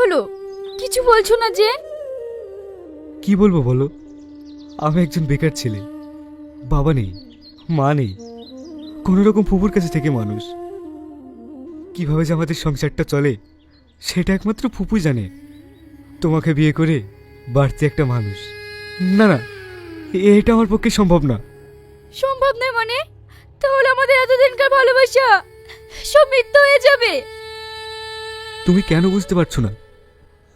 হলো? কিছু বলছো না যে? কি বলবো বলো? আমি একজন বেকার ছেলে, বাবা নেই, মা নেই, কোনো রকম ফুপুর কাছে থেকে মানুষ। কিভাবে যে আমাদের সংসারটা চলে সেটা একমাত্র ফুপুই জানে। তোমাকে বিয়ে করে বাড়তি একটা মানুষ, না না, এটা আমার পক্ষে সম্ভব না। সম্ভব নয় মানে? তাহলে আমাদের এতদিনকার ভালোবাসা সব মিথ্যা হয়ে যাবে। তুমি কেন বুঝতে পারছো না?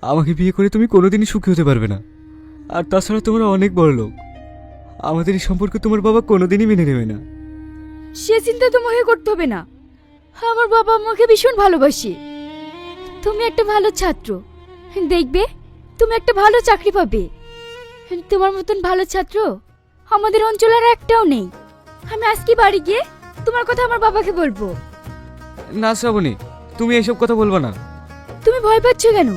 আমাকে বিয়ে করে তুমি কোনোদিনই সুখী হতে পারবে না। আর তাছাড়া তোমরা অনেক বড় লোক, আমাদের এই সম্পর্ক তোমার বাবা কোনোদিনই মেনে নেবে না। সে চিন্তা তোমাকে করতে হবে না। আমার বাবা আমাকে ভীষণ ভালোবাসে। তুমি একটা ভালো ছাত্র, দেখবে তুমি একটা ভালো চাকরি পাবে। তোমার মতন ভালো ছাত্র আমাদের অঞ্চলে আর একটাও নেই। আমি আজকে বাড়ি গিয়ে তোমার কথা আমার বাবাকে বলবো। না শ্রাবণী, তুমি এইসব কথা বলবা না। তুমি ভয় পাচ্ছ কেন?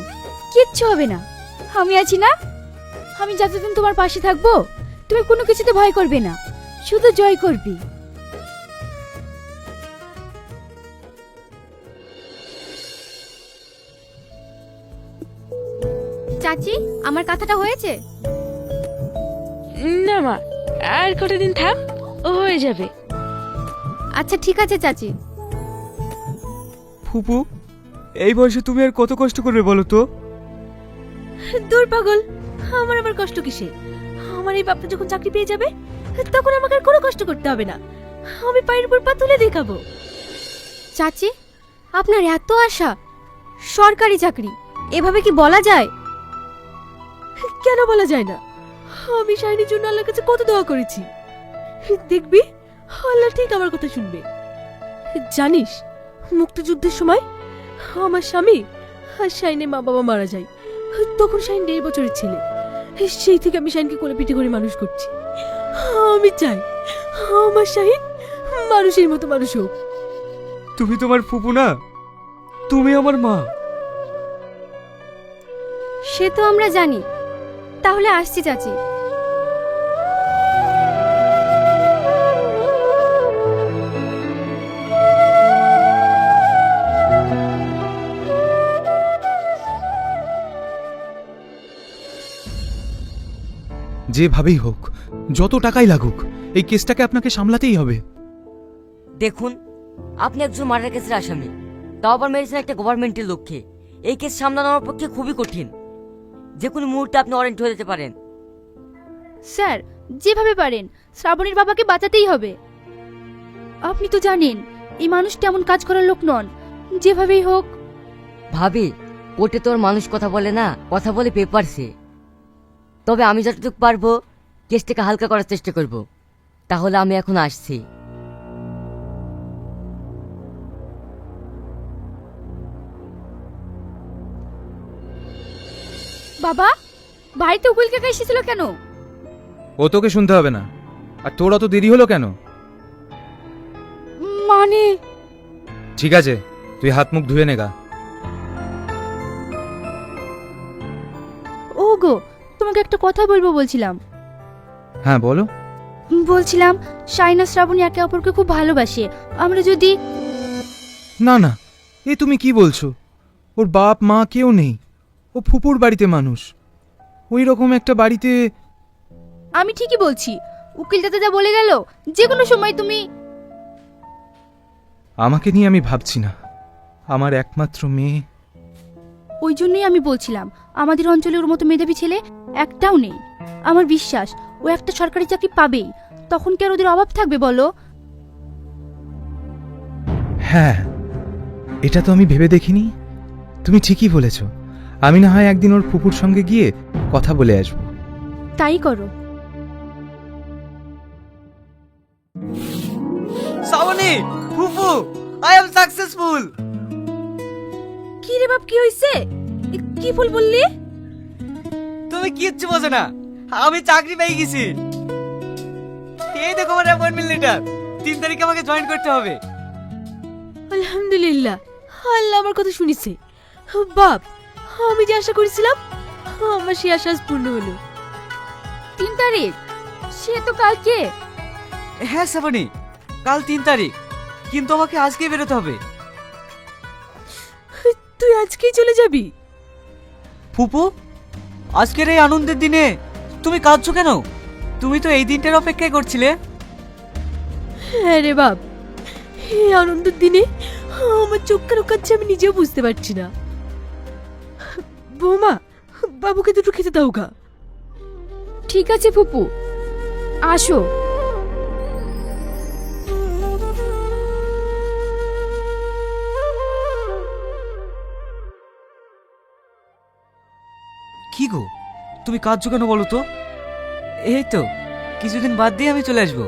কিচ্ছু হবে না, আমি আছি না। আমি যতদিন তোমার পাশে থাকবো তুমি কোনো কিছুতে ভয় করবে না, শুধু জয় করবে। চাচি, আমার কথাটা হয়েছে? না মা, আর কটা দিন থাক, ও হয়ে যাবে। আচ্ছা ঠিক আছে চাচি। ফুপু, এই বয়সে তুমি আর কত কষ্ট করবে বলো তো? দূর পাগল, আমার আবার কষ্ট কিসে? আমার এই বাপটা যখন চাকরি পেয়ে যাবে তখন আমাকে আর কোনো কষ্ট করতে হবে না। আমি পায়ের উপর পা তুলে দেখাবো। চাচি, আপনার এত আশা সরকারি চাকরি, এভাবে কি বলা যায়? কেন বলা যায় না? আমি শাইনির জন্য আল্লাহর কাছে কত দোয়া করেছি। দেখবি আল্লাহ ঠিক আমার কথা শুনবে। জানিস, মুক্তিযুদ্ধের সময় আমার স্বামী আর শাইনের মা বাবা মারা যায়। তখন শাইন 1.5 বছরের ছেলে। সেই থেকে আমি শাইনকে কোলে পিঠে করে মানুষ করছি। আমি চাই আমার শাহিন মানুষের মতো মানুষ হোক। তুমি তোমার ফুপু না, তুমি আমার মা। সে তো আমরা জানি। তাহলে আসছি চাচি। যেভাবেই হোক, যত টাকাই লাগুক, এই কেসটাকে আপনাকে সামলাতেই হবে। দেখুন, আপনি একজন মার্ডার কেসের আসামি, তাও আবার মেরেছেন একটা গভর্নমেন্টের লক্ষ্যে। এই কেস সামলানো আমার পক্ষে খুবই কঠিন। যে কোনো মুহূর্তে আপনি ওয়ারেন্ট হয়ে যেতে পারেন। স্যার, যেভাবে পারেন শ্রাবণীর বাবাকে বাঁচাতেই হবে। আপনি তো জানেন এই মানুষটা এমন কাজ করার লোক নন। যেভাবেই হোক। ভাবি, কোর্টে তো আর মানুষ কথা বলে না, কথা বলে পেপারসে। তবে আমি যতটুকু পারবো কেসটাকে হালকা করার চেষ্টা করব। তাহলে আমি এখন আসছি। বাবা, বাড়িতে উকিল কাকা এসেছিল কেন? ও তোকে শুনতে হবে না। আর তোর অত দেরি হলো কেন? মানে ঠিক আছে, তুই হাত মুখ ধুয়ে নেগা। ওগো, তোমাকে একটা কথা বলবো বলছিলাম। হ্যাঁ বলো। বলছিলাম শাইনা শ্রাবণী একে অপরকে খুব ভালোবাসে। আমরা যদি না না, এ তুমি কি বলছো? ওর বাপ মা কেউ নেই, ও ফুপুর বাড়িতে মানুষ। ওই রকম একটা বাড়িতে। আমি ঠিকই বলছি। উকিল দাদা যা বলে গেল, যে কোনো সময় তুমি। আমাকে নিয়ে আমি ভাবছি না, আমার একমাত্র মেয়ে। ওই জন্যই আমি বলছিলাম আমাদের অঞ্চলে ওর মতো মেধাবী ছেলে একটাও নেই। আমার বিশ্বাস ও একটা সরকারি চাকরি পাবেই। তখন কি আর ওদের অভাব থাকবে বলো? হ্যাঁ, এটা তো আমি ভেবে দেখিনি। তুমি ঠিকই বলেছ। আমি না হয় একদিন ওর ফুপুর সঙ্গে গিয়ে কথা বলে আসব। তাই করো। শ্রাবণী, ফুপু, আই এম সাকসেসফুল। কি রে বাপ, কি হইছে? কি ফুল বললি? তুমি কিচ্ছু বোঝো না, আমি চাকরি পেয়ে গেছি। এই দেখো আমার অ্যাপয়েন্টমেন্ট লেটার। 3 তারিখে আমাকে জয়েন করতে হবে। আলহামদুলিল্লাহ, আল্লাহ আমার কথা শুনিছে। বাপ, আমি যে আশা করেছিলাম আমার সেই আশা আজ পূর্ণ হলো। 3 তারিখ? সে তো কালকে। হ্যাঁ শ্রাবণী, কাল 3 তারিখ, কিন্তু আমাকে আজকেই বেরোতে হবে। তুই আজকেই চলে যাবি? ফুপু, আজকের এই আনন্দের দিনে তুমি কাঁদছো কেন? তুমি তো এই দিনটার অপেক্ষায় করছিলে। হ্যাঁ রে বাপ, এই আনন্দের দিনে আমার চোখ কেন কাচ্ছে আমি নিজেও বুঝতে পারছি না। বৌমা, বাবুকে দুটো খেতে দাও গা। ঠিক আছে ফুপু, আসো। কি গো, তুমি কাঁদছো কেন বলো তো? এই তো কিছুদিন বাদ দিয়ে আমি চলে আসবো,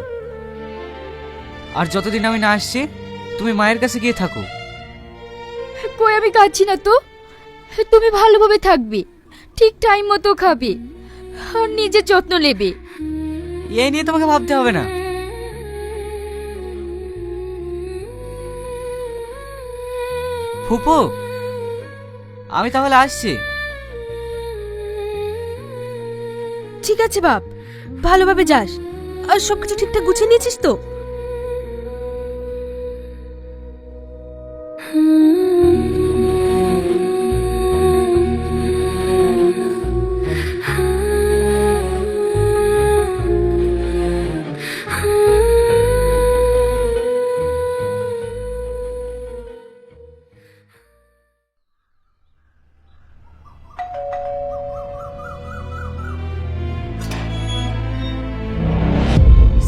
আর যতদিন আমি না আসছি তুমি মায়ের কাছে গিয়ে থাকো। কই আমি কাঁদছি না তো। তুমি ভালোভাবে থাকবে, ঠিক টাইম মতো খাবে, আর নিজের যত্ন নেবে। এই নিয়ে তোমাকে ভাবতে হবে না। ফুপু, আমি তাহলে আসছি। ঠিক আছে বাপ, ভালোভাবে যাস। আর সবকিছু ঠিকঠাক গুছিয়ে নিয়েছিস তো?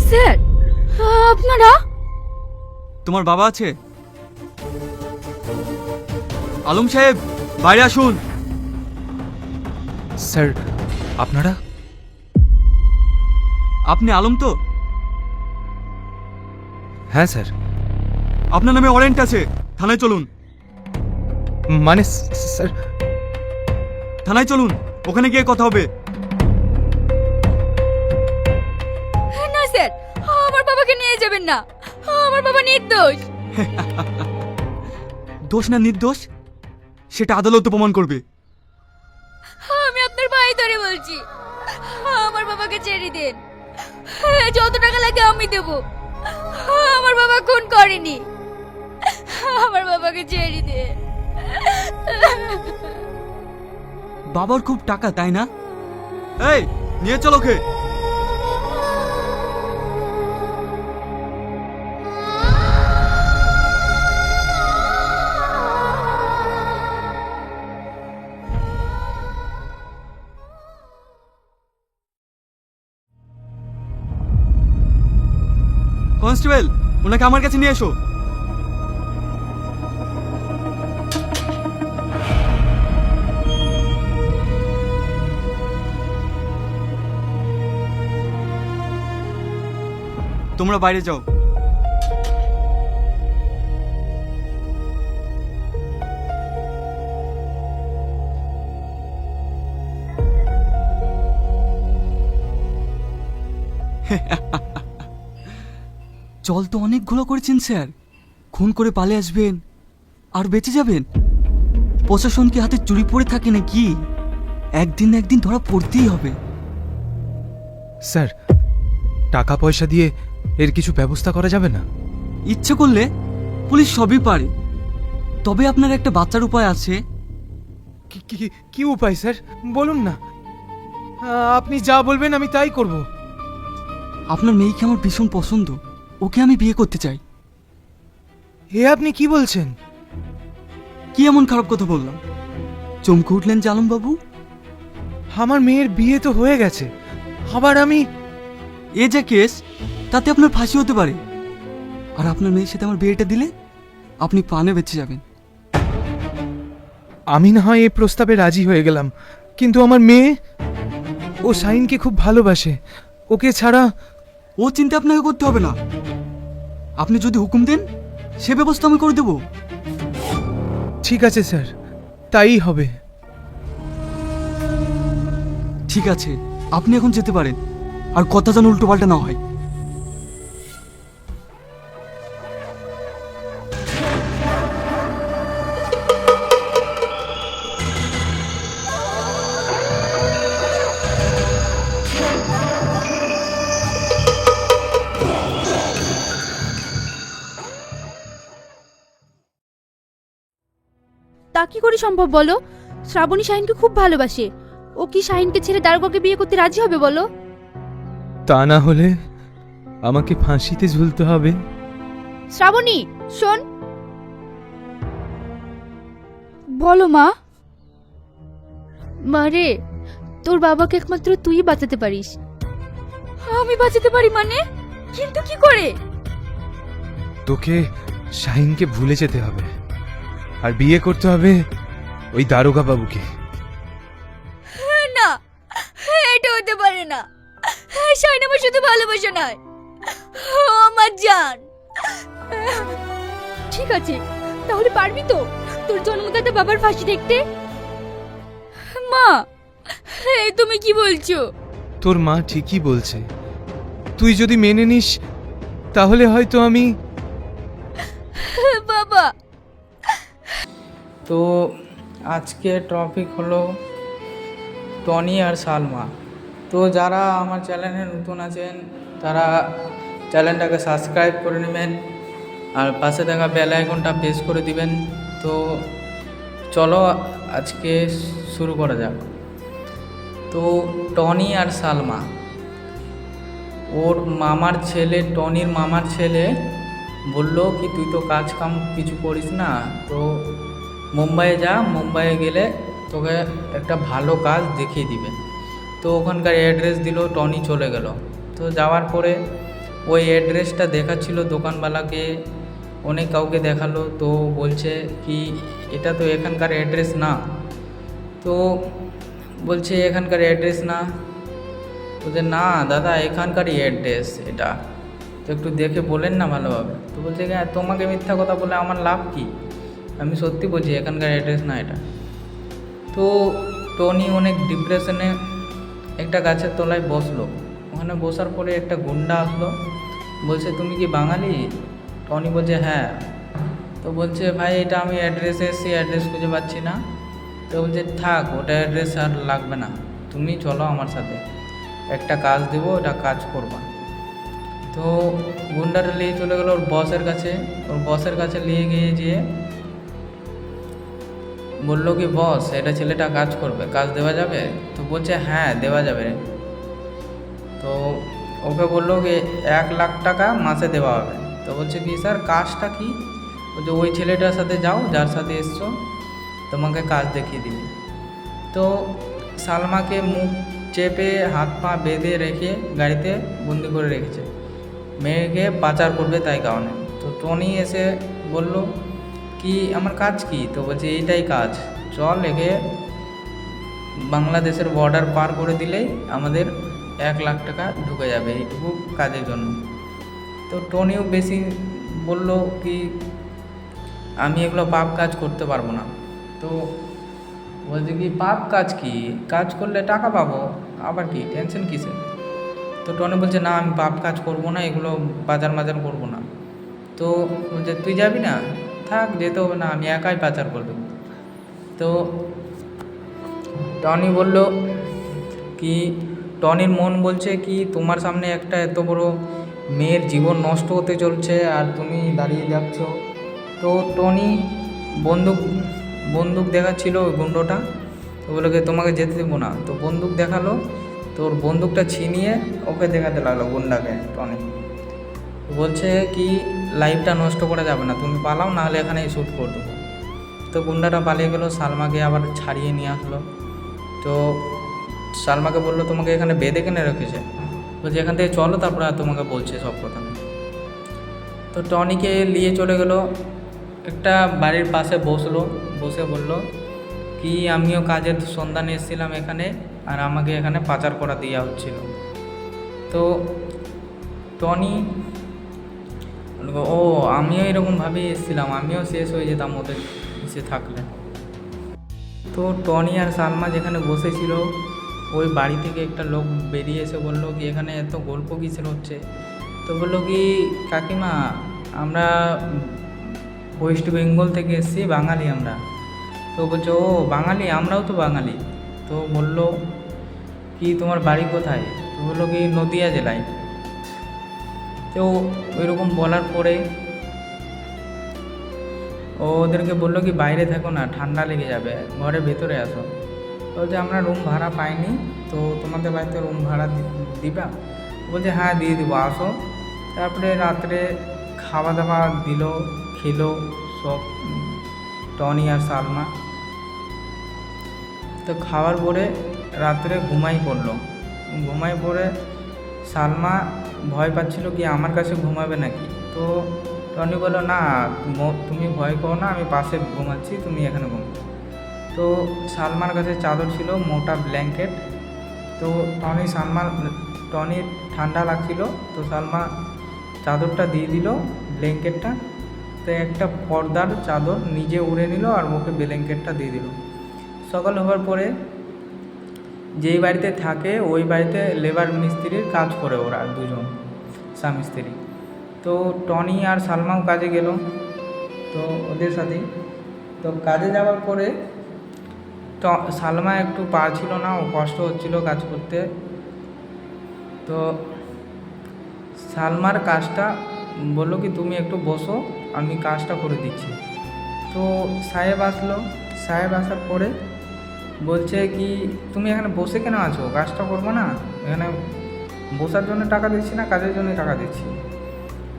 স্যার, আপনারা? তোমার বাবা আছে? আলম সাহেব, বাইরে আসুন। স্যার, আপনারা? আপনি আলম তো? হ্যাঁ স্যার। আপনার নামে ওয়ারেন্ট আছে, থানায় চলুন। মানে স্যার, থানায় চলুন, ওখানে গিয়ে কথা হবে। না স্যার, আমার বাবাকে নিয়ে যাবেন না। আমার বাবা নির্দোষ। দোষ না নির্দোষ সেটা আদালত প্রমাণ করবে। আমি আপনার ভাই ধরে বলছি, আমার বাবাকে ছেড়ে দেন। যত টাকা লাগে আমি দেব। আমার বাবা খুন করেনি। আমার বাবাকে ছেড়ে দেন। বাবার খুব টাকা, তাই না? এই, নিয়ে চলো ওকে। কনস্টেবল, ওনাকে আমার কাছে নিয়ে এসো। তোমরা বাইরে যাও। জল তো অনেকগুলো করেছেন স্যার। খুন করে পালে আসবেন আর বেঁচে যাবেন? প্রশাসন কি হাতে চুরি পড়ে থাকে নাকি? একদিন না একদিন ধরা পড়তেই হবে। স্যার, টাকা পয়সা দিয়ে এর কিছু ব্যবস্থা করা যাবে না? ইচ্ছে করলে পুলিশ সবই পারে, তবে আপনার একটা বাচ্চার উপায় আছে। কি উপায় স্যার, বলুন না। আপনি যা বলবেন আমি তাই করব। আপনার মেয়েকে আমার ভীষণ পছন্দ, ওকে আমি বিয়ে করতে চাই। এ আপনি কি বলছেন? কি এমন খারাপ কথা বললাম? চমকে উঠলেন যে আলম বাবু? আমার মেয়ের বিয়ে তো হয়ে গেছে, আবার আমি? এ যে কেস, তাতে আপনার ফাঁসি হতে পারে। আর আপনার মেয়ের সাথে আমার বিয়েটা দিলে আপনি প্রাণে বেঁচে যাবেন। আমি না হয় এই প্রস্তাবে রাজি হয়ে গেলাম, কিন্তু আমার মেয়ে, ও শাইনকে খুব ভালোবাসে। ওকে ছাড়া ও চিন্তা আপনাকে করতে হবে না। আপনি যদি হুকুম দেন সে ব্যবস্থা আমি করে দেব। ঠিক আছে স্যার, তাই হবে। ঠিক আছে, আপনি এখন যেতে পারেন, আর কথা যেন উল্টো পাল্টা না হয়। তা কি করে সম্ভব বলো? শ্রাবণী শাহিনকে খুব ভালোবাসে। ও কি শাহিনকে ছেড়ে দারোগাকে বিয়ে করতে রাজি হবে বলো? তা না হলে আমাকে ফাঁসিতে ঝুলতে হবে। শ্রাবণী শোন। বলো মা। মারে, তোর বাবাকে একমাত্র তুই বাঁচাতে পারিস। আমি বাঁচাতে পারি মানে? কিন্তু কি করে? তোকে শাহিনকে ভুলে যেতে হবে আর বিয়ে করতে হবে ওই দারোগা বাবুকে। না, এটা হতে পারে না। শাহিন আমার শুধু ভালোবাসা নয়, ও আমার জান। ঠিক আছে, তাহলে পারবি তো তোর জন্মদাতা বাবার ফাঁসি দেখতে? মা, এই তুমি কি বলছো? তোর মা ঠিকই বলছে, তুই যদি মেনে নিস তাহলে হয়তো আমি। বাবা। তো আজকে টপিক হলো টনি আর সালমা। তো যারা আমার চ্যানেলে নতুন আছেন তারা চ্যানেলটাকে সাবস্ক্রাইব করে নেবেন আর পাশে থাকা বেল আইকনটা প্রেস করে দিবেন। তো চলো আজকে শুরু করা যাক। তো টনি আর সালমা, ওর মামার ছেলে, টনির মামার ছেলে বলল কি তুই তো কাজ কাম কিছু করিস না, তো মুম্বাইয়ে যা, মুম্বাইয়ে গেলে তোকে একটা ভালো কাজ দেখিয়ে দিবে। তো ওখানকার অ্যাড্রেস দিল, টনি চলে গেল। তো যাওয়ার পরে ওই অ্যাড্রেসটা দেখাচ্ছিল দোকানওয়ালাকে, অনেক কাউকে দেখালো। তো বলছে কি এটা তো এখানকার অ্যাড্রেস না। তো বলছে এখানকার অ্যাড্রেস না। বলছে না দাদা এখানকারই অ্যাড্রেস এটা, তো একটু দেখে বলেন না ভালোভাবে। তো বলছে হ্যাঁ তোমাকে মিথ্যা কথা বলে আমার লাভ কি, আমি সত্যি বলছি এখানকার অ্যাড্রেস না এটা। তো টনি অনেক ডিপ্রেশনে একটা গাছের তলায় বসলো। ওখানে বসার পরে একটা গুন্ডা আসলো, বলছে তুমি কি বাঙালি? টনি বলছে হ্যাঁ। তো বলছে ভাই এটা আমি অ্যাড্রেসে এসেছি, অ্যাড্রেস খুঁজে পাচ্ছি না। তো বলছে থাক ওটা অ্যাড্রেস আর লাগবে না, তুমি চলো আমার সাথে, একটা কাজ দেবো, ওটা কাজ করবা। তো গুন্ডাটা নিয়ে চলে গেলো ওর বসের কাছে। ওর বসের কাছে নিয়ে গিয়ে যেয়ে বললো কি বস এটা ছেলেটা কাজ করবে, কাজ দেওয়া যাবে? তো বলছে হ্যাঁ দেওয়া যাবে। তো ওকে বললো কি 1,00,000 টাকা মাসে দেওয়া হবে। তো বলছে কি স্যার কাজটা কি? বলছে ওই ছেলেটার সাথে যাও যার সাথে এসছো, তোমাকে কাজ দেখিয়ে দিবে। তো সালমাকে মুখ চেপে হাত পা বেঁধে রেখে গাড়িতে বন্দি করে রেখেছে, মেয়েকে পাচার করবে তাই কারণে। তো টনি এসে বলল কি আমার কাজ কি? তো বলছে এইটাই কাজ, চল একে বাংলাদেশের বর্ডার পার করে দিলেই আমাদের 1,00,000 টাকা ঢুকে যাবে এইটুকু কাজের জন্য। তো টনিও বেশি বলল কি আমি এগুলো পাপ কাজ করতে পারবো না। তো বলছে কি পাপ কাজ কি, কাজ করলে টাকা পাবো, আবার কি টেনশন কিসে? তো টনি বলছে না আমি পাপ কাজ করবো না, এগুলো বাজার মাজার করবো না। তো বলছে তুই যাবি না? থাক যেতে হবে না, আমি একাই পাচার করে দেবো। তো টনি বলল কি টনির মন বলছে কি তোমার সামনে একটা এত বড় মেয়ের জীবন নষ্ট হতে চলছে আর তুমি দাঁড়িয়ে যাচ্ছ। তো টনি বন্দুক দেখাচ্ছিল ওই গুন্ডোটা। তো বলে কি তোমাকে যেতে দেবো না। তো বন্দুক দেখালো, তো ওর বন্দুকটা ছিনিয়ে ওকে দেখাতে লাগলো গুন্ডাকে টনি। বলছে কি লাইফটা নষ্ট করা যাবে না, তুমি পালাও, নাহলে এখানেই শ্যুট করে দেবো। তো গুন্ডাটা পালিয়ে গেল, সালমাকে আবার ছাড়িয়ে নিয়ে আসলো। তো সালমাকে বললো তোমাকে এখানে বেঁধে কেনে রেখেছে? বলছে এখান থেকে চলো তারপরে তোমাকে বলছে সব কথা। তো টনিকে নিয়ে চলে গেল একটা বাড়ির পাশে বসলো, বসে বলল কি আমিও কাজের সন্ধানে এসেছিলাম এখানে আর আমাকে এখানে পাচার করা দেওয়া হচ্ছিল। তো টনি ও আমিও এরকমভাবেই এসেছিলাম, আমিও শেষ হয়ে যেতাম ওদের এসে থাকলে। তো টনি আর সালমা যেখানে বসেছিল ওই বাড়ি থেকে একটা লোক বেরিয়ে এসে বললো কি এখানে এত গল্প কিসের হচ্ছে? তো বললো কি কাকিমা আমরা ওয়েস্ট বেঙ্গল থেকে এসেছি, বাঙালি আমরা। তো বলছে ও বাঙালি, আমরাও তো বাঙালি। তো বললো কি তোমার বাড়ি কোথায়? তো বললো কি নদিয়া জেলায়। তো ওইরকম বলার পরে ও ওদেরকে বললো কি বাইরে থাকো না, ঠান্ডা লেগে যাবে, ঘরে ভেতরে আসো। তো যে আমরা রুম ভাড়া পাইনি, তো তোমাদের বাড়িতে রুম ভাড়া দিবা? বলছে হ্যাঁ দিয়ে দিব, আসো। তারপরে রাত্রে খাওয়া দাওয়া দিল, খেলো সব টনি আর সালমা। তো খাওয়ার পরে রাত্রে ঘুমাই পড়লো। ঘুমাই পড়ে সালমা ভয় পাচ্ছিল কি আমার কাছে ঘুমাবে নাকি। তো টনি বললো না তুমি ভয় করো না, আমি পাশে ঘুমাচ্ছি, তুমি এখানে ঘুমো। তো সালমার কাছে চাদর ছিল, মোটা ব্ল্যাঙ্কেট। তো টনির ঠান্ডা লাগছিল, তো সালমা চাদরটা দিয়ে দিল, ব্ল্যাঙ্কেটটা। তো একটা পর্দার চাদর নিজে উড়ে নিল আর ওকে ব্ল্যাঙ্কেটটা দিয়ে দিল। সকাল হওয়ার পরে যেই বাড়িতে থাকে ওই বাড়িতে লেবার মিস্ত্রির কাজ করে ওরা দুজন স্বামী স্ত্রী। তো টনি আর সালমাও কাজে গেল, তো ওদের সাথেই। তো কাজে যাওয়ার পরে সালমা একটু পারছিল না, ও কষ্ট হচ্ছিল কাজ করতে। তো সালমার কাজটা বললো কি তুমি একটু বসো, আমি কাজটা করে দিচ্ছি। তো সাহেব আসলো। সাহেব আসার পরে বলছে কি তুমি এখানে বসে কেন আছো, কাজটা করবো না? এখানে বসার জন্য টাকা দিচ্ছি না, কাজের জন্য টাকা দিচ্ছি।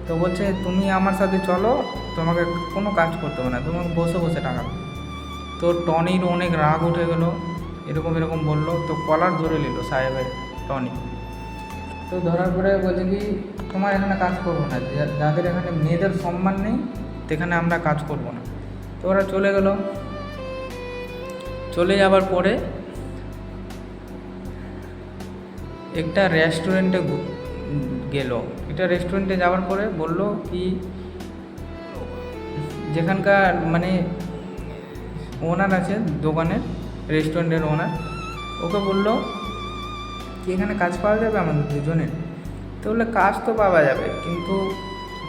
তো বলছে তুমি আমার সাথে চলো, তোমাকে কোনো কাজ করতে হবে না, তোমাকে বসে বসে টাকা দেবো। তো টনির অনেক রাগ উঠে গেল, এরকম বললো। তো কলার ধরে নিল সাহেবের টনি। তো ধরার পরে বলছে কি তোমার এখানে কাজ করবো না, যাদের এখানে মেয়েদের সম্মান নেই সেখানে আমরা কাজ করবো না। তো ওরা চলে গেল। চলে যাবার পরে একটা রেস্টুরেন্টে গেল। একটা রেস্টুরেন্টে যাওয়ার পরে বলল কি যেখানকার মানে ওনার আছে দোকানের, রেস্টুরেন্টের ওনার, ওকে বলল কি এখানে কাজ পাওয়া যাবে আমাদের দুজনের? তো বললে কাজ তো পাওয়া যাবে, কিন্তু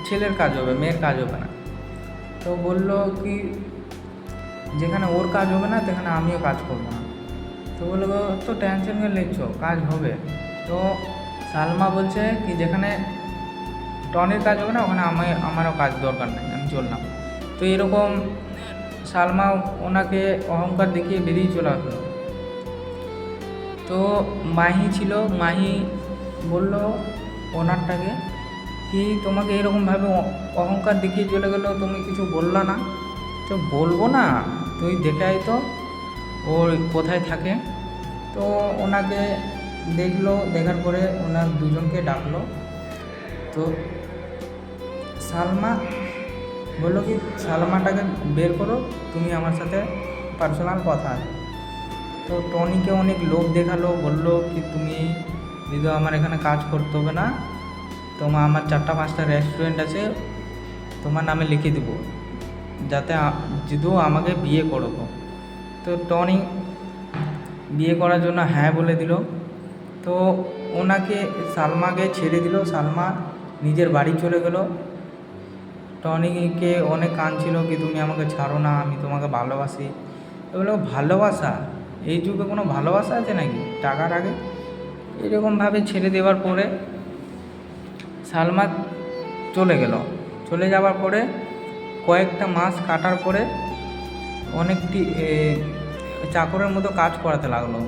ছেলের কাজ হবে, মেয়ের কাজ হবে না। তো বলল কি যেখানে ওর কাজ হবে না সেখানে আমিও কাজ করবো না। তো বললো তো টেনশন করে নিচ্ছ, কাজ হবে। তো সালমা বলছে কি যেখানে টনির কাজ হবে না ওখানে আমারও কাজ দরকার নেই, আমি চললাম। তো এরকম সালমা ওনাকে অহংকার দেখিয়ে বেরিয়ে চলে আসলো। তো মাহি ছিল, মাহি বলল ওনারটাকে কি তোমাকে এরকমভাবে অহংকার দেখিয়ে চলে গেল, তুমি কিছু বললা না? তো বলবো না, তুই দেখে আয় তো ওর কোথায় থাকে। তো ওনাকে দেখলো, দেখার পরে ওনার দুজনকে ডাকলো। তো সালমা বললো কি সালমাটাকে বের করো, তুমি আমার সাথে পার্সোনাল কথা আছে। তো টনিকে অনেক লোভ দেখালো, বললো কি তুমি যদি আমার এখানে কাজ করতে হবে না, আমার 4-5টা রেস্টুরেন্ট আছে, তোমার নামে লিখে দেবো, যাতে যদিও আমাকে বিয়ে করবো। তো টনি বিয়ে করার জন্য হ্যাঁ বলে দিল। তো ওনাকে সালমাকে ছেড়ে দিল, সালমা নিজের বাড়ি চলে গেল। টনিকে অনেক কাঁদছিল কি তুমি আমাকে ছাড়ো না, আমি তোমাকে ভালোবাসি। এগুলো ভালোবাসা, এই যুগে কোনো ভালোবাসা আছে নাকি টাকার আগে? এরকমভাবে ছেড়ে দেওয়ার পরে সালমা চলে গেল। চলে যাওয়ার পরে কয়েকটা মাস কাটার পরে অনেকটি চাকরের মতো কাজ করাতে লাগলো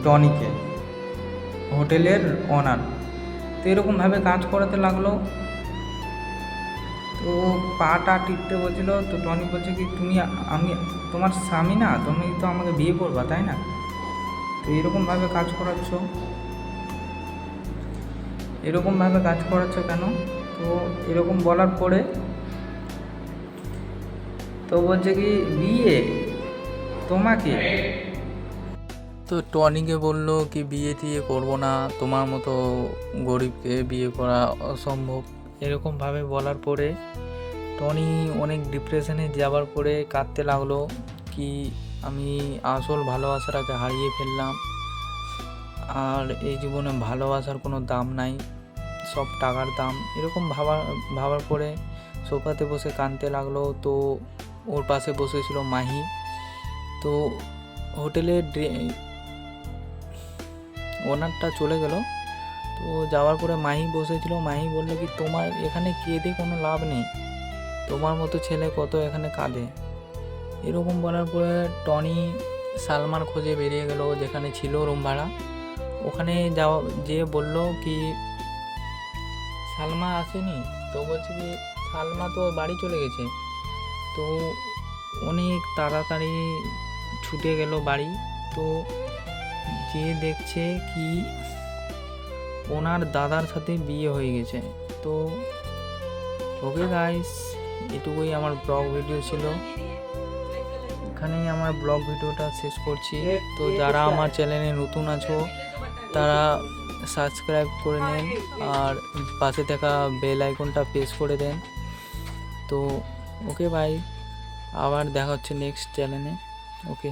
টনিকে, হোটেলের ওনার। তো এরকমভাবে কাজ করাতে লাগলো। তো পাটা টিপতে বলছিল। তো টনি বলছে কি আমি তোমার স্বামী না, তুমি তো আমাকে বিয়ে করবা তাই না? তো এরকমভাবে কাজ করাচ্ছ কেন? তো এরকম বলার পরে তো বলছে কি বিয়ে তোমাকে। তো টনিকে বললো কি বিয়ে টিয়ে করবো না, তোমার মতো গরিবকে বিয়ে করা অসম্ভব। এরকমভাবে বলার পরে টনি অনেক ডিপ্রেশনে যাওয়ার পরে কাঁদতে লাগলো কি আমি আসল ভালোবাসাটাকে হারিয়ে ফেললাম, আর এই জীবনে ভালোবাসার কোনো দাম নাই, সব টাকার দাম। এরকম ভাবার পরে সোফাতে বসে কাঁদতে লাগলো। তো ওর পাশে বসেছিল মাহি। তো হোটেলের ওনারটা চলে গেল। তো যাওয়ার পরে মাহি বসেছিল, মাহি বললো কি তোমার এখানে কেঁদে কোনো লাভ নেই, তো তোমার মতো ছেলে কত এখানে কাঁদে। এরকম বলার পরে টনি সালমার খোঁজে বেরিয়ে গেল যেখানে ছিল রুম ভাড়া। ওখানে যাওয়া যেয়ে বলল কি সালমা আসেনি, তো বলছে কি সালমা তো বাড়ি চলে গেছে। তো অনেক তাড়াতাড়ি ছুটে গেল বাড়ি। তো যে দেখছে কি ওনার দাদার সাথে বিয়ে হয়ে গেছে। তো ওকে গাইস, এটুকুই আমার ব্লগ ভিডিও ছিল। এখানেই আমার ব্লগ ভিডিওটা শেষ করছি। তো যারা আমার চ্যানেলে নতুন আছো তারা সাবস্ক্রাইব করে নেন আর পাশে থাকা বেল আইকনটা প্রেস করে দেন। তো ওকে বাই, আবার দেখা হচ্ছে নেক্সট চ্যানেলে। ওকে।